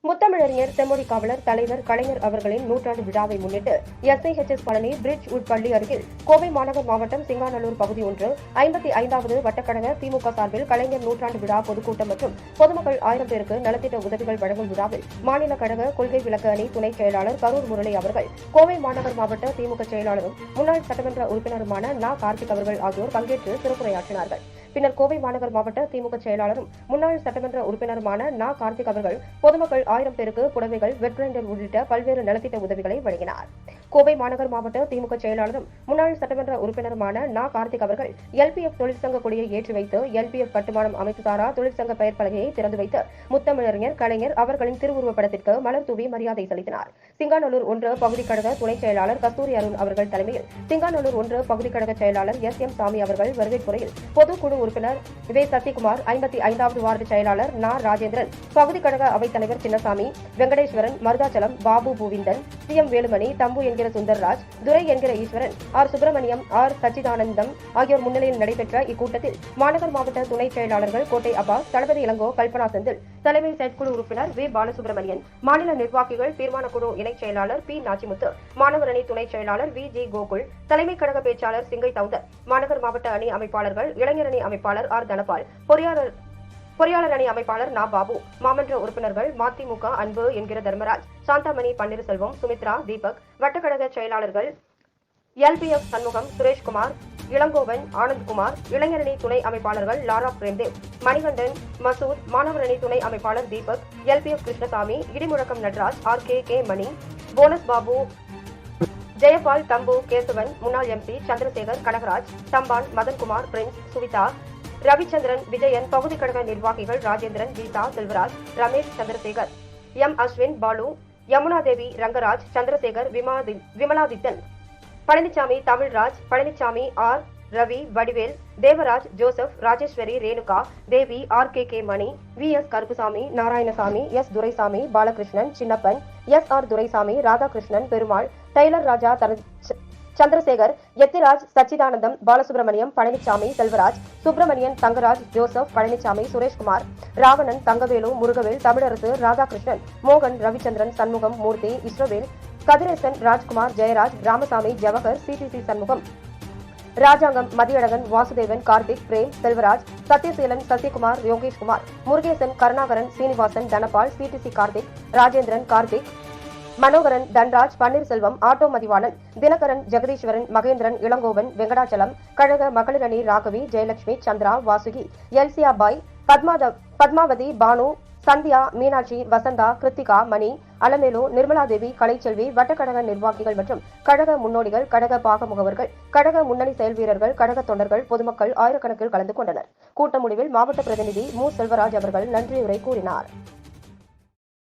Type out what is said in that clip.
முத்தமிழறிஞர் செம்மொழி காவலர் தலைவர் கலைஞர் அவர்களின் நூற்றாண்டு விழாவை முன்னிட்டு எஸ்ஐஹெச்எஸ் பழனி பிரிட்ஜ் உட்பள்ளி அருகில் கோவை மாநகர் மாவட்டம் சிங்காநல்லூர் பகுதி 55வது வட்டக்கழக திமுக சார்பில் கலைஞர் நூற்றாண்டு விழா பொதுக்கூட்டம் மற்றும் பொதுமக்கள் 1000 பேருக்கு நலத்திட்ட உதவிகள் வழங்கும் விழாவில் மாநில கழக கொள்கை விளக்க அணி துணை செயலாளர் கரூர் முரளி அவர்கள், கோவை மாநகர் மாவட்ட திமுக செயலாளரும் முன்னாள் சட்டமன்ற உறுப்பினருமான நா. கார்த்திக் அவர்கள் ஆகியோர் பங்கேற்று சிறப்புரையாற்றினார்கள். பின்னர் கோவை மாநகர் மாவட்ட திமுக செயலாளரும் முன்னாள் சட்டமன்ற உறுப்பினருமான நா. கார்த்திக் அவர்கள் பொதுமக்கள் 1000 பேருக்கு புடவைகள், வெட் கிரைண்டர் உள்ளிட்ட பல்வேறு நலத்திட்ட உதவிகளை வழங்கினார். கோவை மாநகர் மாவட்ட திமுக செயலாளரும் முன்னாள் சட்டமன்ற உறுப்பினருமான நா. கார்த்திக் அவர்கள் எல்பிஎஃப் தொழிற்சங்க கொடியை ஏற்றி வைத்து எல்பிஎஃப் கட்டுமானம் அமைப்புசாரா தொழிற்சங்க பெயர் பலகையை திறந்து வைத்து முத்தமிழறிஞர் கலைஞர் அவர்களின் திருவுருவப் படத்திற்கு மலர் தூவி மரியாதை செலுத்தினார். சிங்காநல்லூர் 1 பகுதி கழக துணை செயலாளர் கஸ்தூரி அருண் அவர்கள் தலைமையில் சிங்காநல்லூர் 1 பகுதி கழக செயலாளர் எஸ்.எம். சாமி அவர்கள் வரவேற்புரையில் பொதுக்குழு உறுப்பினர் வே. சசிகுமார், 55வது வார்டு செயலாளர் நா. ராஜேந்திரன், பகுதி கழக அவைத்தலைவர் சின்னசாமி, வெங்கடேஸ்வரன், மருதாச்சலம், பாபு பூவிந்தன், சி.எம். வேலுமணி, தம்பு என்கிற சுந்தர்ராஜ், துரை என்கிற ஈஸ்வரன், ஆர். சுப்பிரமணியம், ஆர். சச்சிதானந்தம் ஆகியோர் முன்னிலையில் நடைபெற்ற இக்கூட்டத்தில் மாநகர் மாவட்ட துணை செயலாளர்கள் கோட்டை அப்பாஸ், தளபதி இளங்கோ, கல்பனா செந்தில், தலைமை செயற்குழு உறுப்பினர் வி. பாலசுப்ரமணியன், மாநில நிர்வாகிகள், தீர்மான குழு இணைச் செயலாளர் பி. நாச்சிமுத்து, மாணவர் அணி துணை செயலாளர் வி. ஜி. கோகுல், தலைமை கழக பேச்சாளர் சிங்கை தவுதர், மாநகர் மாவட்ட அணி அமைப்பாளர்கள், இளைஞர் அணி அமைப்பாளர் ஆர். தனபால், பொறியாளர் அணி அமைப்பாளர் நா. பாபு, மாமன்ற உறுப்பினர்கள் மதிமுக அன்பு என்கிற தர்மராஜ், சாந்தாமணி, பன்னீர்செல்வம், சுமித்ரா, தீபக், வட்டக்கழக செயலாளர்கள் எல்பிஎஃப் சண்முகம், சுரேஷ்குமார், இளங்கோவன், ஆனந்த்குமார், இளைஞரணி துணை அமைப்பாளர்கள் லாரா பிரேம்தேவ், மணிகண்டன், மசூத், மாணவர் அணி துணை அமைப்பாளர் Deepak, LPF Krishnasamy, Idimuzhakkam Nataraj, R K. Mani, bonus Babu, Jayapal, Thambu, Kesavan, முன்னாள் எம்பி சந்திரசேகர், கனகராஜ், தம்பான், மதன்குமார், பிரின்ஸ், சுவிதா, ரவிச்சந்திரன், விஜயன், பகுதி கழக நிர்வாகிகள் Rajendran, Geetha, Selvaraj, Ramesh, Chandrasekar, M. Ashwin, Balu, Yamunadevi, Rangaraj, Chandrasekar, Vimalathithan, Palanisamy, Tamilraj, Palanisamy, R. Ravi, Vadivel, Devaraj, Joseph, Rajeswari, Renuka Devi, R K. Mani, V. S. Karuppusamy, Narayanasamy, S. Duraisamy, Balakrishnan, Chinnappan, S. R. Duraisamy, Radhakrishnan, Perumal, tailor Raja, Chandrasekhar, Ethiraj, Sachidanandam, Balasubramaniam, Palanisamy, Selvaraj, Subramanian, Thangaraj, Joseph, Palanisamy, Sureshkumar, Ravanan, Thangavelu, Murugavel, Tamilarasu, Radhakrishnan, மோகன், Ravichandran, Shanmugam, Murthy, Israel, Kathiresan, Rajkumar, Jayaraj, Ramasamy, Jawahar, CDC Shanmugam, Rajangam, Mathiyazhagan, Vasudevan, Karthik, Prem, Selvaraj, Sathyaseelan, Sasikumar, Yogeshkumar, Murugesan, Karunakaran, Srinivasan, Dhanapal, CDC Karthik, Rajendran, Karthik, Manoharan, Dhanraj, Panneerselvam, auto Mathivalan, Dinakaran, Jagadeeswaran, Mahendran, Elangovan, Venkatachalam, கழக மகளிர் அணி ராகவி, ஜெயலட்சுமி, சந்திரா, வாசுகி, எல்சியாபாய், பத்மாவதி, பானு, சந்தியா, மீனாட்சி, வசந்தா, கிருத்திகா, மணி, அலமேலு, நிர்மலாதேவி, கலைச்செல்வி, வட்டக்கழக நிர்வாகிகள் மற்றும் கழக முன்னோடிகள், கழக பாக முகவர்கள், கழக முன்னணி செயல் வீரர்கள், கழக தொண்டர்கள், பொதுமக்கள் ஆயிரக்கணக்கில் கலந்து கொண்டனர். கூட்ட முடிவில் மாவட்ட பிரதிநிதி மு. செல்வராஜ் அவர்கள் நன்றியுரை கூறினார்.